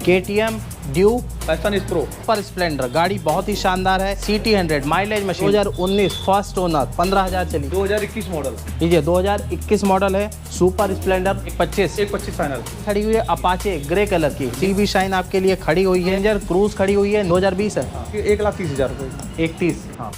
KTM Duke passion pro super Splendor, गाड़ी बहुत ही शानदार है। CT100 mileage machine 2019 first owner, 15,000 चली। 2021 मॉडल, लीजिए 2021 मॉडल है। सुपर स्प्लेंडर 125 फाइनल खड़ी हुई है। अपाचे ग्रे कलर की CB शाइन आपके लिए खड़ी हुई है। रेंजर क्रूज खड़ी हुई है। 2020 है। 1,30,000 रुपये। 31 हाँ।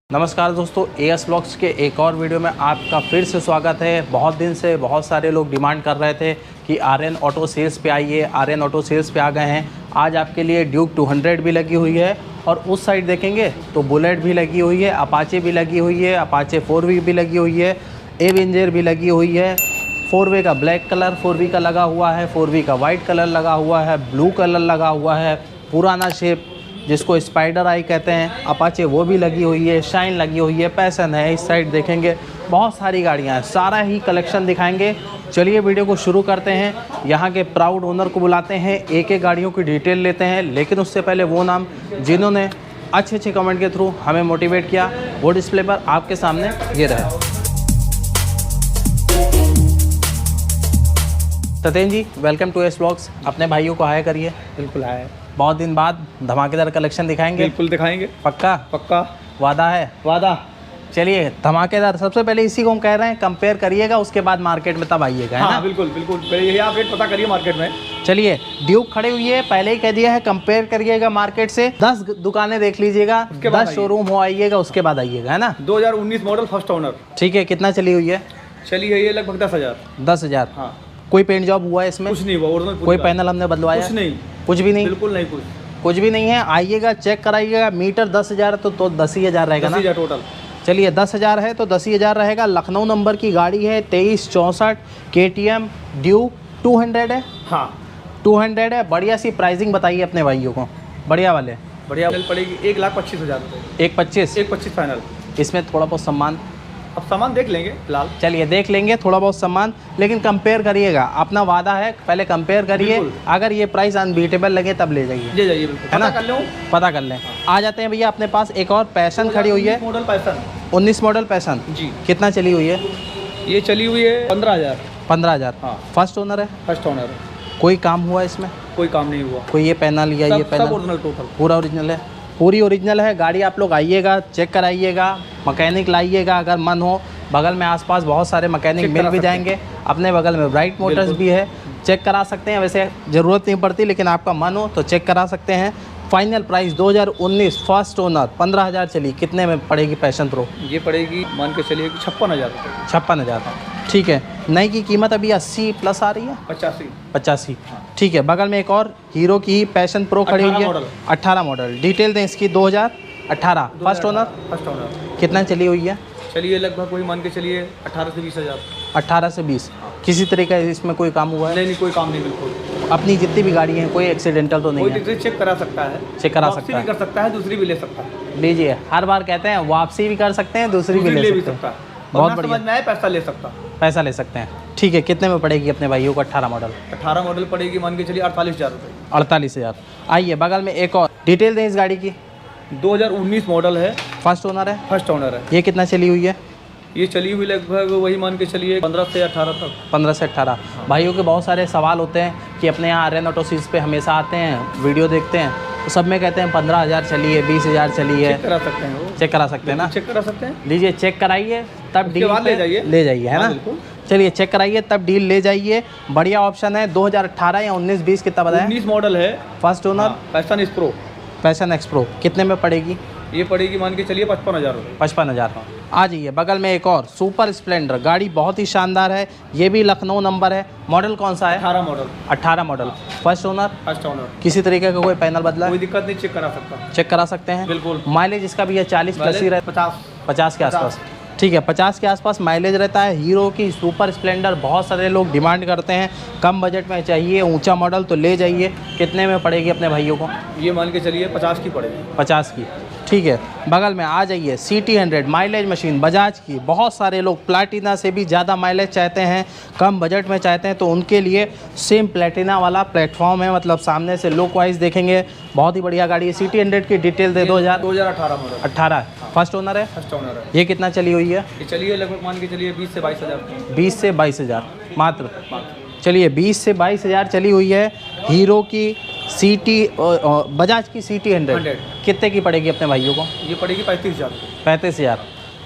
नमस्कार दोस्तों, AS ब्लॉग्स के एक और वीडियो में आपका फिर से स्वागत है। बहुत दिन से बहुत सारे लोग डिमांड कर रहे थे कि RN ऑटो सेल्स पे आइए। RN ऑटो सेल्स पे आ गए हैं। आज आपके लिए ड्यूक 200 भी लगी हुई है और उस साइड देखेंगे तो बुलेट भी लगी हुई है, अपाचे भी लगी हुई है, अपाचे 4V भी लगी हुई है, एवेंजर भी लगी हुई है। 4V का ब्लैक कलर 4V का लगा हुआ है, 4V का वाइट कलर लगा हुआ है, ब्लू कलर लगा हुआ है, पुराना शेप जिसको स्पाइडर आई कहते हैं, अपाचे वो भी लगी हुई है, शाइन लगी हुई है, पैशन है। इस साइड देखेंगे बहुत सारी गाड़ियां हैं, सारा ही कलेक्शन दिखाएंगे। चलिए वीडियो को शुरू करते हैं। यहाँ के प्राउड ओनर को बुलाते हैं, एक एक गाड़ियों की डिटेल लेते हैं। लेकिन उससे पहले वो नाम जिन्होंने अच्छे कमेंट के थ्रू हमें मोटिवेट किया, वो डिस्प्ले पर आपके सामने ये रहे। सत्येंद्र जी, वेलकम टू AS ब्लॉग्स। अपने भाइयों को हाय करिए। बिल्कुल है, बहुत दिन बाद धमाकेदार कलेक्शन दिखाएंगे। बिल्कुल दिखाएंगे। पक्का वादा है। वादा। चलिए धमाकेदार। सबसे पहले इसी को हम कह रहे हैं, कंपेयर करिएगा, उसके बाद मार्केट में तब आइएगा, है ना? बिल्कुल पहले यही आप रेट पता करिए मार्केट में। चलिए, ड्यूक खड़ी हुई है, पहले ही कह दिया है कंपेयर करिएगा मार्केट से। 10 दुकानें देख लीजिएगा, 10 शोरूम हो आइएगा, उसके बाद आइएगा, है ना? 2019 मॉडल फर्स्ट ओनर। ठीक है, कितना चली हुई है? चली है ये लगभग 10,000। 10,000। हाँ। कोई पेंट जॉब हुआ है इसमें? कुछ नहीं हुआ। ओरिजिनल कोई पैनल हमने बदलवाया? कुछ नहीं। कुछ भी नहीं? बिल्कुल नहीं, कुछ भी नहीं है। आइएगा, चेक कराइएगा। मीटर 10,000 तो 10,000 रहेगा ना? 10,000 टोटल। चलिए 10,000 है तो 10,000 रहेगा। लखनऊ नंबर की गाड़ी है, 2364 KTM ड्यूक 200 है। हाँ, 200 है। बढ़िया सी प्राइसिंग बताइए अपने भाइयों को, बढ़िया वाले। बढ़िया पड़ेगी 1,25,000 रुपये। 1,25,000 फाइनल। इसमें थोड़ा बहुत सम्मान, अब सामान देख लेंगे फिलहाल। चलिए देख लेंगे थोड़ा बहुत सम्मान, लेकिन कंपेयर करिएगा। अपना वादा है, पहले कंपेयर करिए। अगर ये प्राइस अनबीटेबल लगे तब ले जाइए, ले जाइए। बिल्कुल, है ना? पता कर लें। आ जाते हैं भैया अपने पास एक और पैशन खड़ी हुई है। मॉडल पैशन 19 मॉडल पैशन जी। कितना चली हुई है? ये चली हुई है 15,000। 15,000। हाँ। फर्स्ट ओनर है। First owner. कोई काम हुआ इसमें? कोई काम नहीं हुआ। कोई ये पैनल या ये पैनल? सब ओरिजिनल टोटल। पूरा ओरिजिनल है, पूरी ओरिजिनल है गाड़ी। आप लोग आइएगा, चेक कराइएगा, मैकेनिक लाइएगा अगर मन हो। बगल में आसपास बहुत सारे मैकेनिक मिल भी जाएंगे। अपने बगल में ब्राइट मोटर्स भी है, चेक करा सकते हैं। वैसे ज़रूरत नहीं पड़ती, लेकिन आपका मन हो तो चेक करा सकते हैं। फाइनल प्राइस 2019 फर्स्ट ओनर 15,000 चली। कितने में पड़ेगी पैशन प्रो? ये पड़ेगी मान के चलिए 56,000 रुपये। 56,000। ठीक है। नई की कीमत अभी 80 प्लस आ रही है। 85। ठीक है। बगल में एक और हीरो की पैशन प्रो खड़ी हुई है, 18 मॉडल। डिटेल दें इसकी। 2018 फर्स्ट ओनर। कितना चली हुई है? चलिए लगभग वही मान के चलिए 18 से 20,000। 18 से 20। किसी तरह का इसमें कोई काम हुआ है? नहीं, कोई काम नहीं। बिल्कुल अपनी जितनी भी गाड़ी हैं, कोई एक्सीडेंटल तो नहीं है? कोई चेक करा सकता है, चेक करा सकता है, कर सकता है, दूसरी भी ले सकता है। लीजिए, हर बार कहते हैं वापसी भी कर सकते हैं, दूसरी भी ले सकते हैं। बहुत बढ़िया। समझ में आए, पैसा ले सकता है। ठीक है। कितने में पड़ेगी अपने भाइयों को? 18 मॉडल। 18 मॉडल पड़ेगी मान के चलिए 48,000 रुपये। 48,000। आइए बगल में एक और डिटेल दें इस गाड़ी की। 2019 मॉडल है। फर्स्ट ओनर है। फर्स्ट ओनर है। ये कितना चली हुई है? ये चली हुई लगभग वही मान के चलिए 15 से 18 तक। 15 से 18। भाइयों के बहुत सारे सवाल होते हैं कि अपने यहाँ RN ऑटो सीरीज पे हमेशा आते हैं, वीडियो देखते हैं, तो सब में कहते हैं 15,000 चली है, 20,000 चली है। चेक करा सकते हैं वो। चेक करा सकते हैं ना? चेक करा सकते हैं। लीजिए, चेक कराइए तब डील ले जाइए, है ना? चलिए चेक कराइए तब डील ले जाइए। बढ़िया ऑप्शन है। 2018 या 19-20 कितना बताया? 19 मॉडल है। First owner. Passion pro. Passion x pro कितने में पड़ेगी? ये पड़ेगी मान के चलिए 55,000 रुपये। 55,000। आ जाइए बगल में एक और सुपर स्प्लेंडर, गाड़ी बहुत ही शानदार है। ये भी लखनऊ नंबर है। मॉडल कौन सा है? 18 model. 18 model. First owner. First owner. किसी तरीके का कोई पैनल बदला? कोई दिक्कत नहीं, चेक करा सकता। चेक करा सकते हैं। बिल्कुल। माइलेज इसका भी है 40 प्लस ही रहता है, 50 के आसपास। ठीक है, 50 के आसपास माइलेज रहता है। हीरो की सुपर स्प्लेंडर बहुत सारे लोग डिमांड करते हैं, कम बजट में चाहिए ऊंचा मॉडल तो ले जाइए। कितने में पड़ेगी अपने भाइयों को? ये मान के चलिए 50 की पड़ेगी। 50 की, ठीक है। बगल में आ जाइए, CT 100 माइलेज मशीन बजाज की। बहुत सारे लोग प्लैटिना से भी ज़्यादा माइलेज चाहते हैं, कम बजट में चाहते हैं, तो उनके लिए सेम प्लैटिना वाला प्लेटफॉर्म है। मतलब सामने से लुक वाइज देखेंगे बहुत ही बढ़िया गाड़ी है। CT 100 की डिटेल दे दो। 2018 मॉडल। 18 फर्स्ट ओनर है। फर्स्ट ओनर है। ये कितना चली हुई है? ये चलिए लगभग मान के चलिए 20 से 22 हज़ार। 20 से 22 हज़ार मात्र। चलिए 20 से 22 हज़ार चली हुई है। हीरो की बजाज की CT 100 कितने की पड़ेगी अपने भाइयों को? ये पड़ेगी 35,000। 35,000।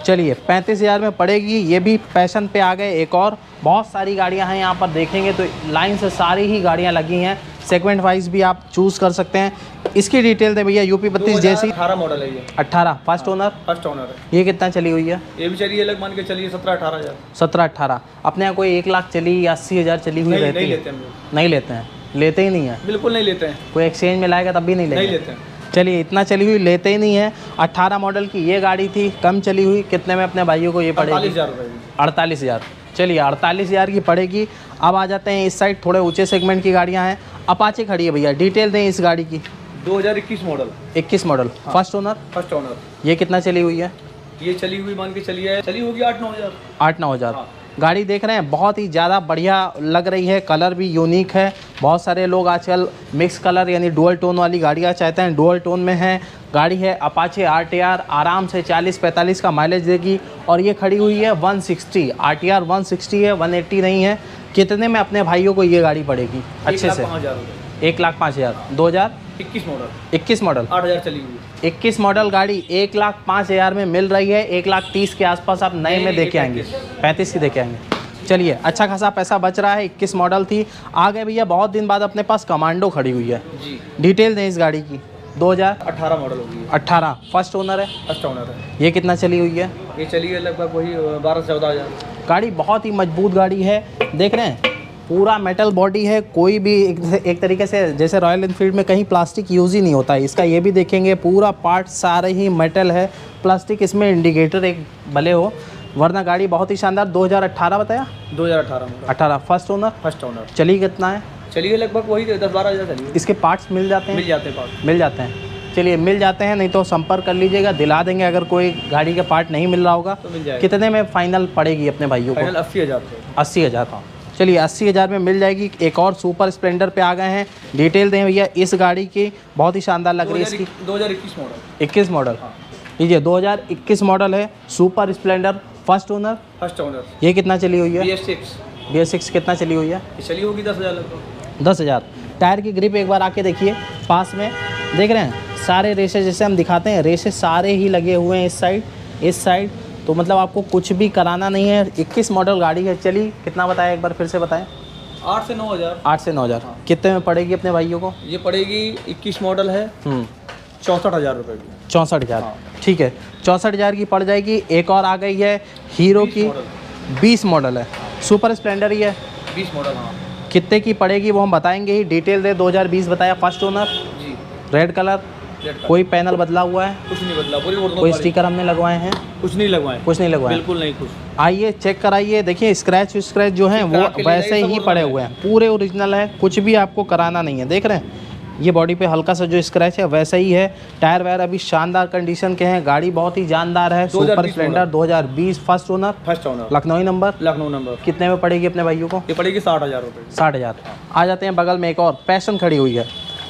चलिए 35,000 में पड़ेगी। ये भी पैशन पे आ गए एक और। बहुत सारी गाड़ियां हैं यहाँ पर, देखेंगे तो लाइन से सारी ही गाड़ियां लगी हैं। सेगमेंट वाइज भी आप चूज़ कर सकते हैं। इसकी डिटेल दे भैया। UP 32 जैसी 18 मॉडल है ये। 18 फर्स्ट ओनर। फर्स्ट ओनर है। ये कितना चली हुई है? ये भी चलिए अलग मान के चलिए 17-18 हज़ार। 17-18। अपने यहाँ कोई 1 लाख चली या 80,000 चली हुई रहती है? नहीं लेते हैं। नहीं लेते हैं, लेते ही नहीं है। बिल्कुल नहीं लेते हैं। कोई एक्सचेंज में लाएगा तब भी नहीं नहीं लेंगे? लेते हैं। चलिए इतना चली हुई लेते ही नहीं है। 18 मॉडल की ये गाड़ी थी, कम चली हुई। कितने में अपने भाइयों को ये पड़ेगी? 48,000 रुपये। 48,000। चलिए 48,000 की पड़ेगी। अब आ जाते हैं इस साइड, थोड़े ऊंचे सेगमेंट की गाड़ियां हैं। अपाचे खड़ी है भैया, डिटेल दें इस गाड़ी की। 2021 model. 21 model. First owner. First owner. ये कितना चली हुई है? ये चली हुई मान के चलिए चली होगी 8-9 हज़ार। 8-9 हज़ार। गाड़ी देख रहे हैं, बहुत ही ज़्यादा बढ़िया लग रही है। कलर भी यूनिक है। बहुत सारे लोग आजकल मिक्स कलर यानी डुअल टोन वाली गाड़ियाँ चाहते हैं, डुअल टोन में है। गाड़ी है अपाचे RTR, आराम से 40-45 का माइलेज देगी। और ये खड़ी हुई है 160, RTR 160 है, 180 नहीं है। कितने में अपने भाइयों को ये गाड़ी पड़ेगी अच्छे से? 1,05,000। 2021 मॉडल। 21 मॉडल। 8,000 चली हुई। 21 मॉडल गाड़ी 1,05,000 में मिल रही है। 1,30,000 के आसपास आप नए में देके आएंगे। 35 की देके आएंगे। चलिए अच्छा खासा पैसा बच रहा है। 21 मॉडल थी। आ गए भैया, बहुत दिन बाद अपने पास कमांडो खड़ी हुई है जी। डिटेल दें इस गाड़ी की। 2018 मॉडल होगी। 18 फर्स्ट ओनर है। फर्स्ट ओनर है। ये कितना चली हुई है? ये चलिए लगभग वही 12-14 हज़ार। गाड़ी बहुत ही मजबूत गाड़ी है, देख रहे हैं। पूरा मेटल बॉडी है। कोई भी एक तरीके से जैसे रॉयल एनफील्ड में कहीं प्लास्टिक यूज़ ही नहीं होता है, इसका ये भी देखेंगे पूरा पार्ट सारे ही मेटल है। प्लास्टिक इसमें इंडिकेटर एक भले हो, वरना गाड़ी बहुत ही शानदार। 2018 बताया? 2018 18 फर्स्ट ओनर। First owner. चली कितना है? चलिए लगभग वही 10-12 हज़ार चलिए। इसके पार्ट्स मिल जाते हैं? मिल जाते हैं पार्ट। मिल जाते हैं। चलिए मिल जाते हैं, नहीं तो संपर्क कर लीजिएगा, दिला देंगे। अगर कोई गाड़ी का पार्ट नहीं मिल रहा होगा तो मिल जाएगा। कितने में फाइनल पड़ेगी अपने भाइयों को? फाइनल 80,000 रुपये। 80,000। हाँ चलिए 80,000 में मिल जाएगी। एक और सुपर स्प्लेंडर पे आ गए हैं। डिटेल दें भैया इस गाड़ी की। बहुत ही शानदार लग रही है इसकी। 2021 मॉडल। 21 मॉडल। लीजिए 2021 मॉडल है, super Splendor first owner. First owner. ये कितना चली हुई है? BS6 कितना चली हुई है? ये चली होगी 10,000 लगभग। 10,000। टायर की ग्रिप एक बार आके देखिए पास में, देख रहे हैं सारे रेशे जैसे हम दिखाते हैं, रेशे सारे ही लगे हुए हैं इस साइड। तो मतलब आपको कुछ भी कराना नहीं है। 21 मॉडल गाड़ी है। चली कितना बताया, एक बार फिर से बताएं। 8 से 9 हज़ार। 8 से 9 हज़ार। कितने में पड़ेगी अपने भाइयों को? ये पड़ेगी 21 मॉडल है 64,000 रुपये की। 64,000। ठीक है 64,000 की पड़ जाएगी। एक और आ गई है हीरो की 20 मॉडल है, सुपर स्प्लेंडर ही है। 20 मॉडल। हाँ कितने की पड़ेगी वो हम बताएंगे ही। डिटेल दे। 2020 बताया, फर्स्ट ओनर जी। Red colour. कोई पैनल बदला हुआ है? कुछ नहीं बदला। पूरी कोई स्टिकर हमने लगवाए हैं? कुछ नहीं लगवाए। कुछ नहीं लगवाए। बिल्कुल नहीं कुछ। आइए चेक कराइए, देखिए स्क्रैच जो हैं वो वैसे ही पड़े हुए हैं, पूरे ओरिजिनल है। कुछ भी आपको कराना नहीं है। देख रहे हैं ये बॉडी पे हल्का सा जो स्क्रैच है वैसा ही है। टायर वायर अभी शानदार कंडीशन के हैं। गाड़ी बहुत ही जानदार है। Super Splendor 2020 first owner. First owner. Lucknow number. Lucknow number. कितने में पड़ेगी अपने भाइयों को? ये पड़ेगी 60,000 रुपये। 60,000। आ जाते हैं बगल में एक और पैशन खड़ी हुई है।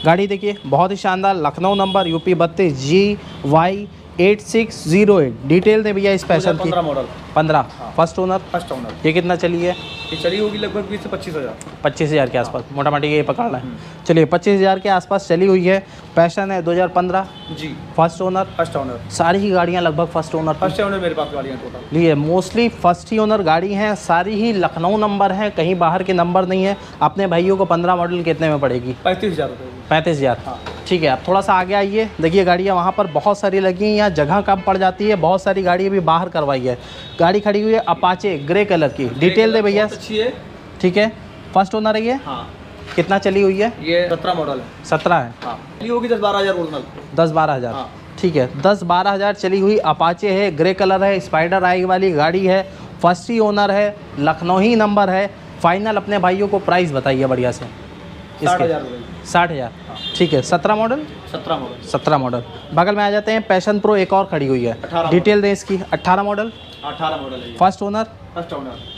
गाड़ी देखिए बहुत ही शानदार, Lucknow number, UP 32 GY 8608। Detail दे भैया इस पैशन की। 15 model. 15 first owner. First owner. ये कितना चली है? ये चली होगी लगभग 20 से 25 हज़ार। 25,000 के आसपास मोटा मोटी ये पकड़ना है। चलिए 25,000 के आसपास चली हुई है। पैशन है 2015 जी। First owner. First owner. सारी ही गाड़ियाँ लगभग फर्स्ट ओनर। फर्स्ट ओनर मेरे पास गाड़ियाँ टोटल। लिए मोस्टली फर्स्ट ही ओनर गाड़ी हैं। सारी ही लखनऊ नंबर है, कहीं बाहर के नंबर नहीं है। अपने भाइयों को 15 मॉडल कितने में पड़ेगी? 35,000 रुपये। 35,000। हाँ। ठीक है आप थोड़ा सा आगे आइए, देखिए गाड़ियाँ वहाँ पर बहुत सारी लगी हैं। यहाँ जगह कम पड़ जाती है, बहुत सारी गाड़ियाँ भी बाहर करवाई है। गाड़ी खड़ी हुई है अपाचे ग्रे कलर की। डिटेल दे भैया। अच्छी है। ठीक है फर्स्ट ओनर है ये। हाँ। कितना चली हुई है? ये 17 मॉडल है। 17 है। हाँ। ये होगी 10-12 हज़ार ओरिजिनल। 10-12 हज़ार। हाँ। ठीक है। 10-12 हज़ार चली हुई अपाचे है, ग्रे कलर है, स्पाइडर आई वाली गाड़ी है, फर्स्ट ही ओनर है, लखनऊ ही नंबर है। फाइनल अपने भाइयों को प्राइस बताइए बढ़िया से। 60,000। 60,000, ठीक है। 17 मॉडल, 17 मॉडल। बगल में आ जाते हैं पैशन प्रो, एक और खड़ी हुई है, डिटेल दें इसकी। 18 मॉडल, 18 मॉडल है। फर्स्ट ओनर,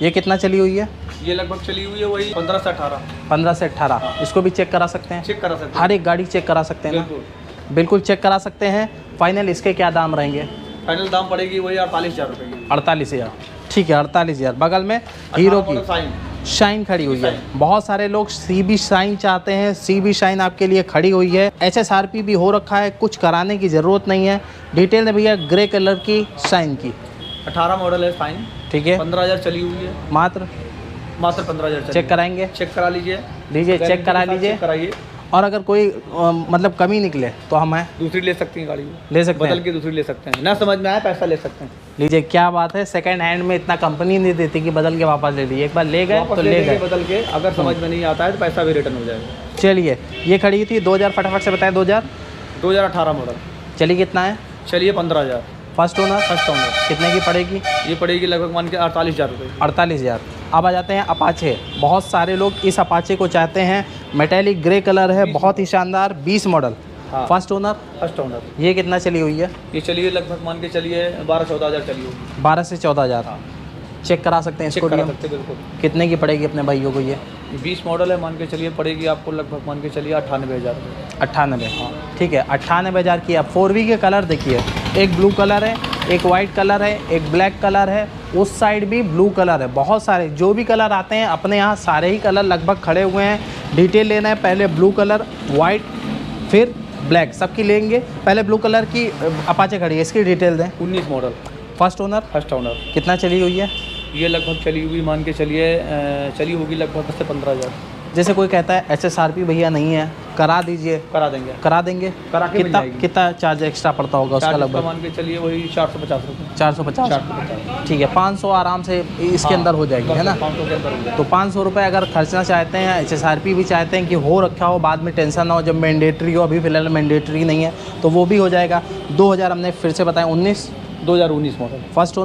ये कितना चली हुई है? ये लगभग चली हुई है वही 15 से 18। 15 से 18। इसको भी चेक करा सकते हैं? चेक करा सकते हैं, हर एक गाड़ी चेक करा सकते हैं ना? बिल्कुल चेक करा सकते हैं। फाइनल इसके क्या दाम रहेंगे? फाइनल दाम पड़ेगी वही 48,000 रुपये की। 48,000, ठीक है। 48,000। बगल में हीरो की शाइन खड़ी हुई है। बहुत सारे लोग CB शाइन चाहते हैं, CB शाइन आपके लिए खड़ी हुई है। HSRP भी हो रखा है, कुछ कराने की ज़रूरत नहीं है। डिटेल में भैया ग्रे कलर की शाइन की 18 मॉडल है शाइन, ठीक है। 15,000 चली हुई है, मात्र 15,000। चेक कराएंगे? चेक करा लीजिए, चेक करा लीजिए। कराइए। और अगर कोई मतलब कमी निकले तो हम हैं दूसरी ले सकती हैं गाड़ी, ले सकते बदल हैं, के दूसरी ले सकते हैं। ना समझ में आए पैसा ले सकते हैं। लीजिए। क्या बात है, सेकंड हैंड में इतना कंपनी नहीं देती कि बदल के वापस ले लीजिए। एक बार ले गए तो ले गए, बदल के। अगर समझ में नहीं आता है तो पैसा भी रिटर्न हो जाएगा। चलिए, ये खड़ी थी 2000, फटाफट से बताएं। 2018 मॉडल चलिए, कितना है? चलिए 15,000। फर्स्ट ओनर, कितने की पड़ेगी? ये पड़ेगी लगभग मान के 48,000 रुपये। 48,000। अब आ जाते हैं अपाचे। बहुत सारे लोग इस अपाचे को चाहते हैं, मेटेलिक ग्रे कलर है, बहुत ही शानदार। 20 मॉडल, फर्स्ट ओनर। ये कितना चली हुई है? ये चलिए लगभग मान के चलिए 12-14 हज़ार चली हुई। 12 से 14 हज़ार। चेक करा सकते हैं इसको? बिल्कुल। कितने की पड़ेगी अपने भाइयों को? ये 20 मॉडल है, मान के चलिए पड़ेगी आपको लगभग मान के चलिए 98,000 रुपये। 98, हाँ ठीक है। 98,000 की। आप 4V के कलर देखिए, एक ब्लू कलर है, एक वाइट कलर है, एक ब्लैक कलर है, उस साइड भी ब्लू कलर है। बहुत सारे जो भी कलर आते हैं अपने यहाँ सारे ही कलर लगभग खड़े हुए हैं। डिटेल लेना है, पहले ब्लू कलर, वाइट, फिर ब्लैक, सबकी लेंगे। पहले ब्लू कलर की अपाचे खड़ी है, इसकी डिटेल दें। 19 मॉडल, फर्स्ट ओनर। कितना चली हुई है? ये लगभग चली हुई मान के चलिए चली होगी लगभग 10 से 15,000। जैसे कोई कहता है HSRP भैया नहीं है, करा दीजिए। करा देंगे। करा के कितना चार्ज एक्स्ट्रा पड़ता होगा उसका? लगभग मान के चलिए वही 450 रुपये। 450, ठीक है। 500 आराम से इसके अंदर हो जाएगी, है ना? 500 के अंदर। तो 500 रुपये अगर खर्चना चाहते हैं, HSRP भी चाहते हैं कि हो रखा हो, बाद में टेंशन ना हो जब मैंडेटरी हो। अभी फिलहाल मैंडेटरी नहीं है तो वो भी हो जाएगा। 2000 हमने फिर से बताया। 2019 मॉडल, फर्स्ट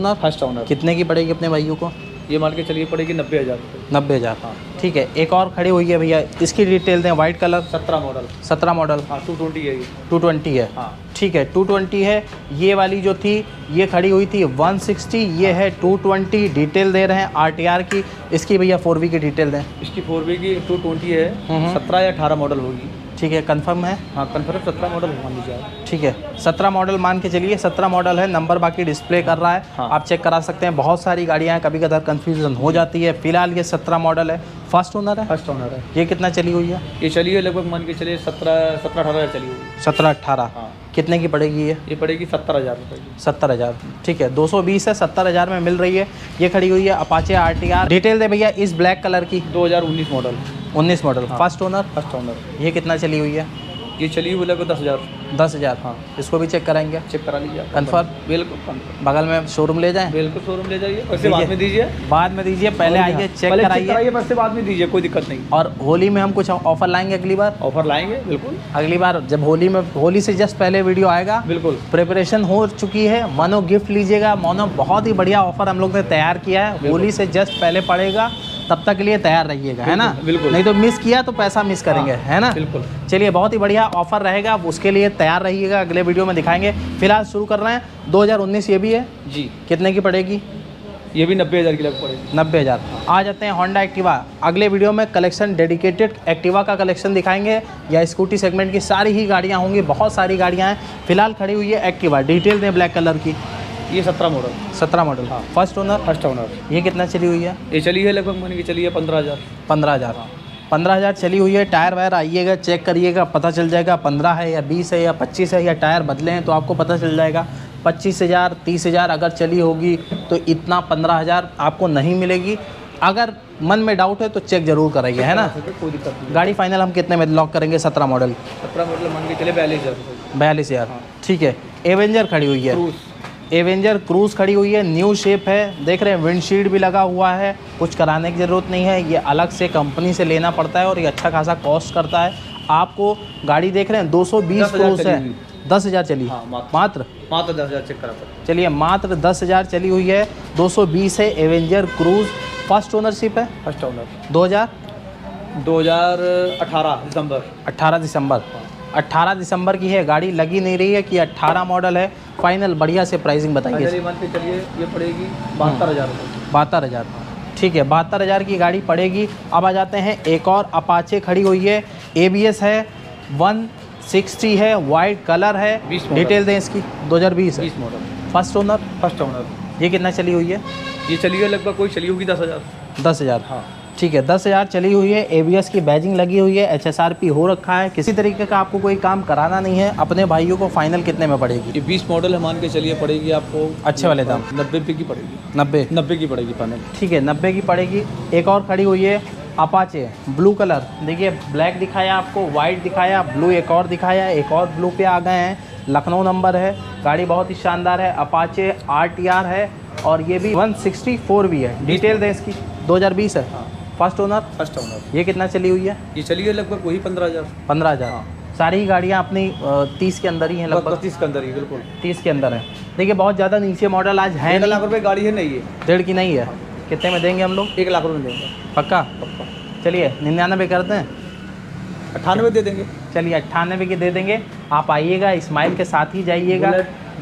ओनर। कितने की पड़ेगी अपने भाइयों को? ये मान के चलिए पड़ेगी 90,000 रुपये। 90,000, हाँ ठीक है। एक और खड़ी हुई है भैया, इसकी डिटेल दें। वाइट कलर, 17 मॉडल, हाँ 220 है। ये 220 है, हाँ ठीक है। 220 है। ये वाली जो थी ये खड़ी हुई थी 160, ये है 220। डिटेल दे रहे हैं RTR की। इसकी भैया 4V की डिटेल दें। इसकी 4V की 220 है, 17 या 18 मॉडल होगी। ठीक है, कंफर्म है? हाँ कंफर्म। 17 मॉडल मान लीजिए, ठीक है। 17 मॉडल मान के चलिए। 17 मॉडल है, नंबर बाकी डिस्प्ले कर रहा है। हाँ। आप चेक करा सकते हैं। बहुत सारी गाड़ियाँ हैं, कभी कभार कंफ्यूजन हो जाती है। फिलहाल ये 17 मॉडल है, फर्स्ट ओनर है। ये कितना चली हुई है? ये चली है लगभग मान के चलिए 17-18 हज़ार चली हुई। 17-18, हाँ। कितने की पड़ेगी ये? ये पड़ेगी 70,000 रुपये की। 70,000, ठीक है। 220 है, 70,000 में मिल रही है। ये खड़ी हुई है अपाचे RTR। डिटेल दे भैया इस ब्लैक कलर की। 2019 मॉडल, 19 मॉडल, हाँ। First owner. ये कितना चली हुई है? ये चली हुई लगभग 10,000। 10,000, हाँ। इसको भी चेक कराएंगे? चेक करा लीजिए। कन्फर्म? बिल्कुल कन्फर्म। बगल में शोरूम ले जाएं? बिल्कुल शोरूम ले जाइए, पैसे बाद में दीजिए। बाद में दीजिए, पहले आइए चेक कराइए, पैसे बाद में दीजिए, कोई दिक्कत नहीं। और होली में हम कुछ ऑफर लाएंगे अगली बार। ऑफर लाएंगे बिल्कुल। अगली बार जब होली से जस्ट पहले वीडियो आएगा, बिल्कुल प्रिपरेशन हो चुकी है। मानो गिफ्ट लीजिएगा। मानो बहुत ही बढ़िया ऑफर हम लोग ने तैयार किया है। होली से जस्ट पहले पड़ेगा, तब तक के लिए तैयार रहिएगा, है ना? बिल्कुल। नहीं तो मिस किया तो पैसा मिस करेंगे, है ना? बिल्कुल। चलिए, बहुत ही बढ़िया ऑफर रहेगा, उसके लिए तैयार रहिएगा, अगले वीडियो में दिखाएंगे। फिलहाल शुरू कर रहे हैं। 2019 ये भी है जी। कितने की पड़ेगी? ये भी 90,000 की लग पड़ेगी। 90,000। आ जाते हैं होंडा एक्टिवा। अगले वीडियो में कलेक्शन डेडिकेटेड एक्टिवा का कलेक्शन दिखाएंगे, या स्कूटी सेगमेंट की सारी ही गाड़ियाँ होंगी। बहुत सारी गाड़ियाँ हैं। फिलहाल खड़ी हुई है एक्टिवा। डिटेल दें ब्लैक कलर की। ये 17 मॉडल। 17 मॉडल, हाँ। First owner. ये कितना चली हुई है? ये चली है लगभग मान के चलिए 15,000। 15,000, 15,000 चली हुई है। टायर वायर आइएगा, चेक करिएगा, पता चल जाएगा 15 है या 20 है या 25 है, या टायर बदले हैं तो आपको पता चल जाएगा। 25,000 30,000 अगर चली होगी तो इतना 15,000 आपको नहीं मिलेगी। अगर मन में डाउट है तो चेक जरूर कराइए, है ना? कोई दिक्कत नहीं। गाड़ी फाइनल हम कितने में लॉक करेंगे? 17 मॉडल। 17 मॉडल मान के चलिए 42,000 रुपये। 42,000, ठीक है। एवेंजर खड़ी हुई है, एवेंजर क्रूज़ खड़ी हुई है, न्यू शेप है, देख रहे हैं। विंडशील्ड भी लगा हुआ है, कुछ कराने की ज़रूरत नहीं है। ये अलग से कंपनी से लेना पड़ता है और ये अच्छा खासा कॉस्ट करता है आपको। गाड़ी देख रहे हैं 220 क्रूज़ है, 10,000 चली? हाँ, मात्र 10,000 चेक करा था। चलिए मात्र 10,000 चली हुई है। 220 है, एवेंजर क्रूज। फर्स्ट ओनरशिप है? First owner. 2018 दिसंबर। 18 दिसंबर की है गाड़ी। लगी नहीं रही है कि 18 मॉडल है। फाइनल बढ़िया से प्राइसिंग बताइए। चलिए ये पड़ेगी 72,000 रुपये। 72,000, ठीक है। 72,000 की गाड़ी पड़ेगी। अब आ जाते हैं, एक और अपाचे खड़ी हुई है। ABS है, 160 है, वाइट कलर है। डिटेल दें इसकी। 2020 है। 20 model. First owner? First owner. ये कितना चली हुई है? ये चली है लगभग कोई चली होगी 10,000। 10,000, हाँ ठीक है। 10,000 चली हुई है। ABS की बैजिंग लगी हुई है। HSRP हो रखा है। किसी तरीके का आपको कोई काम कराना नहीं है। अपने भाइयों को फाइनल कितने में पड़ेगी? ये 20 मॉडल है, मान के चलिए पड़ेगी आपको अच्छे वाले दाम 90 की पड़ेगी। 90 की पड़ेगी फाइनल। ठीक है, 90 की पड़ेगी। एक और खड़ी हुई है अपाचे, ब्लू कलर। देखिए ब्लैक दिखाया आपको, वाइट दिखाया, ब्लू एक और दिखाया, एक और ब्लू पे आ गए हैं। लखनऊ नंबर है। गाड़ी बहुत ही शानदार है। अपाचे RTR है और ये भी 164 भी है। डिटेल दें इसकी। 2020 है। हाँ। First owner? First owner. ये कितना चली हुई है? ये चली है लगभग वही 15,000। 15,000। हाँ। सारी गाड़ियाँ अपनी 30 के अंदर ही हैं लगभग। 30 के अंदर ही, बिल्कुल 30 के अंदर है। देखिए बहुत ज़्यादा नीचे मॉडल आज है। 1 लाख रुपये गाड़ी है नहीं है। 1.5 की नहीं है। कितने में देंगे हम लोग? 1 लाख रुपये देंगे। पक्का? चलिए 99 करते हैं। 98 दे देंगे। चलिए 98 की दे देंगे। आप आइएगा, इस्माइल के साथ ही जाइएगा।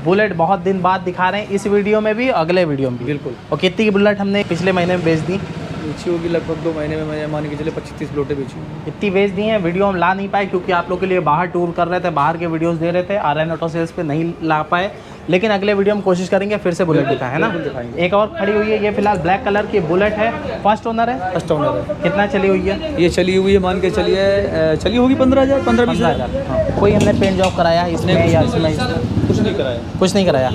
बुलेट बहुत दिन बाद दिखा रहे हैं, इस वीडियो में भी, अगले वीडियो में भी। बिल्कुल। और कितनी की बुलेट हमने पिछले महीने में बेच दी? बेची होगी लगभग 2 महीने में, मैं मान के चलिए 25-30 बुलेटें बेची। इतनी बेच दी हैं। वीडियो हम ला नहीं पाए क्योंकि आप लोग के लिए बाहर टूर कर रहे थे, बाहर के वीडियोस दे रहे थे। RN ऑटो सेल्स पे नहीं ला पाए, लेकिन अगले वीडियो में कोशिश करेंगे फिर से बुलेट दिखाएं, है ना। एक और खड़ी हुई है, ये फिलहाल ब्लैक कलर की बुलेट है। फर्स्ट ओनर है? फर्स्ट ओनर है। कितना चली हुई है? ये चली हुई है, मान के चलिए चली होगी 15,000, 15-20 हज़ार। हाँ। कोई हमने पेंट जॉब कराया इसमें या इसमें? कुछ नहीं कराया। कुछ नहीं कराया।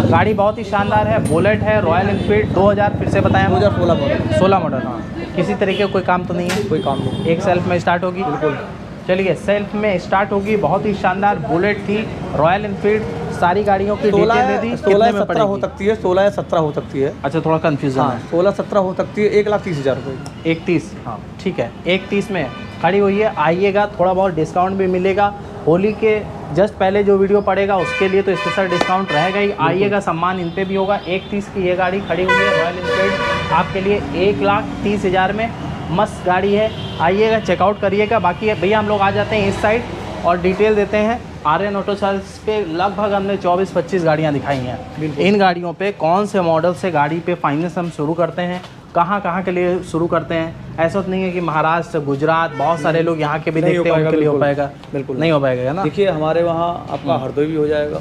गाड़ी बहुत ही शानदार है। बुलेट है, रॉयल एनफील्ड। 2000 फिर से बताएं? 2016 मॉडल। 16 मॉडल। हाँ। किसी तरीके का कोई काम तो नहीं है? कोई काम नहीं। एक सेल्फ में स्टार्ट होगी? बिल्कुल। चलिए सेल्फ में स्टार्ट होगी। बहुत ही शानदार बुलेट थी, रॉयल एनफील्ड। सारी गाड़ियों की डिटेल दे दी। 16-17 हो सकती है। 16 या 17 हो सकती है। अच्छा, थोड़ा कंफ्यूजन है। 16-17 हो सकती है। 1,30,000 रुपये। 1,30। हाँ ठीक है, 1,30 में खड़ी हुई है। आइएगा, थोड़ा बहुत डिस्काउंट भी मिलेगा। होली के जस्ट पहले जो वीडियो पड़ेगा उसके लिए तो स्पेशल डिस्काउंट रहेगा ही। आइएगा, सम्मान इन पे भी होगा। 1,30 की ये गाड़ी खड़ी हुई है, रॉयल एनफील्ड, आपके लिए 1,30,000 में। मस्त गाड़ी है। आइएगा, चेकआउट करिएगा। बाकी भैया हम लोग आ जाते हैं इस साइड और डिटेल देते हैं। RN ऑटो सेल्स पे लगभग हमने 24-25 गाड़ियाँ दिखाई हैं। इन गाड़ियों पे कौन से मॉडल से गाड़ी पे फाइनेंस हम शुरू करते हैं, कहाँ के लिए शुरू करते हैं। ऐसा तो नहीं है कि महाराष्ट्र, गुजरात, बहुत सारे लोग यहाँ के भी देखते हैं, उनके लिए हो पाएगा? बिल्कुल नहीं हो पाएगा ना। देखिए हमारे वहाँ आपका हरदोई भी हो जाएगा,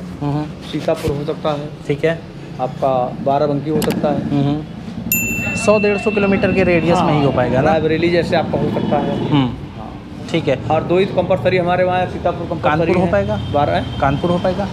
सीतापुर हो सकता है, ठीक है, आपका बाराबंकी हो सकता है। 100-150 किलोमीटर के रेडियस में ही हो पाएगा ना। बरेली जैसे आपका हो सकता है। ठीक है। और 2 ही कंपलसरी हमारे वहाँ है, सीतापुर कंपलसरी। कानपुर हो पाएगा? 12 कानपुर हो पाएगा?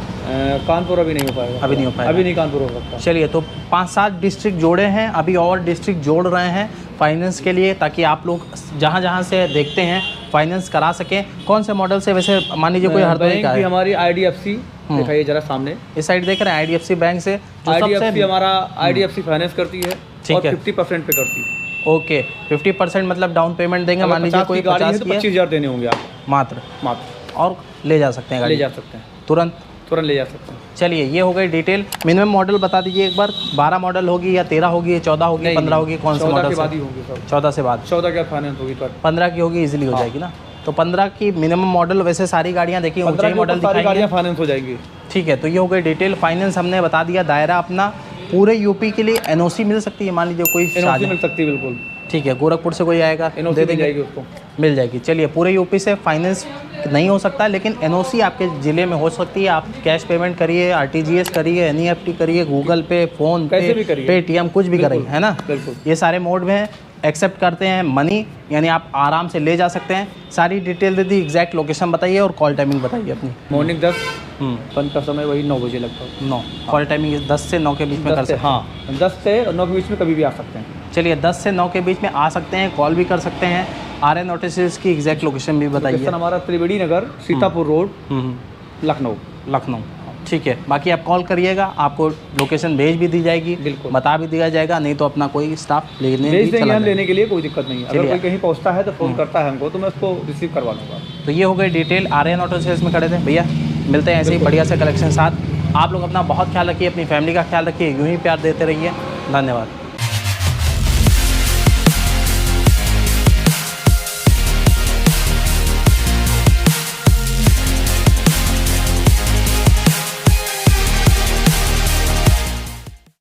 कानपुर अभी नहीं हो पाएगा। अभी नहीं हो पाएगा। अभी नहीं कानपुर हो सकता। चलिए, तो 5-7 डिस्ट्रिक्ट जोड़े हैं, अभी और डिस्ट्रिक्ट जोड़ रहे हैं फाइनेंस के लिए, ताकि आप लोग जहाँ से देखते हैं फाइनेंस करा सकें। कौन से मॉडल से? वैसे मान लीजिए कोई हरदोई का है। हमारी IDFC दिखाइए जरा सामने, इस साइड देख रहे हैं, IDFC बैंक से। IDFC हमारा IDFC फाइनेंस करती है, ठीक है, 50% पे करती है। ओके, 50% मतलब डाउन पेमेंट देंगे। मान लीजिए कोई 50 की 25,000 देने होंगे आप मात्र, और ले जा सकते हैं गाड़ी? ले जा सकते हैं, तुरंत ले जा सकते हैं। चलिए, ये हो गई डिटेल। मिनिमम मॉडल बता दीजिए एक बार। 12 मॉडल होगी या 13 होगी, 14 होगी, 15 होगी? कौन सा मॉडल? 14 से बाद। 14 क्या फाइनेंस होगी? 15 की होगी, इजीली हो जाएगी ना। तो 15 की मिनिमम मॉडल। वैसे सारी गाड़ियाँ देखिए, ऊंचाई मॉडल सारी गाड़ियाँ फाइनेंस हो जाएंगी। ठीक है, तो ये हो गई डिटेल। फाइनेंस हमने बता दिया। दायरा अपना पूरे यूपी के लिए NOC मिल सकती है? मान लीजिए कोई NOC मिल सकती है, बिल्कुल। ठीक है, गोरखपुर से कोई आएगा, NOC दे जाएगी उसको, मिल जाएगी। चलिए, पूरे यूपी से फाइनेंस नहीं हो सकता, लेकिन NOC आपके ज़िले में हो सकती है। आप कैश पेमेंट करिए, RTGS करिए, NEFT करिए, गूगल पे, फ़ोन पे, पेटीएम, कुछ भी करिए, है ना। ये सारे मोड में एक्सेप्ट करते हैं मनी, यानी आप आराम से ले जा सकते हैं। सारी डिटेल दे दी, एग्जैक्ट लोकेशन बताइए और कॉल टाइमिंग बताइए अपनी। मॉर्निंग 10, बंद का समय वही 9 बजे लगभग। 9 कॉल टाइमिंग 10 से 9 के बीच में कर सकते हैं। हाँ, 10 से 9 के बीच में कभी भी आ सकते हैं। चलिए, 10 से 9 के बीच में आ सकते हैं, कॉल भी कर सकते हैं। RN ऑटो सेल्स की एग्जैक्ट लोकेशन भी बताइए। हमारा त्रिवेणी नगर, सीतापुर रोड, लखनऊ। ठीक है, बाकी आप कॉल करिएगा, आपको लोकेशन भेज भी दी जाएगी, बिल्कुल बता भी दिया जाएगा। नहीं तो अपना कोई स्टाफ लेने के लिए कोई दिक्कत नहीं है। अगर कोई कहीं पहुंचता है तो फ़ोन करता है हमको, तो मैं उसको रिसीव करवा लूँगा। तो ये हो गई डिटेल। RN ऑटो सेल्स में खड़े थे भैया। मिलते हैं ऐसे ही बढ़िया से कलेक्शन साथ। आप लोग अपना बहुत ख्याल रखिए, अपनी फैमिली का ख्याल रखिए, यूँ ही प्यार देते रहिए। धन्यवाद।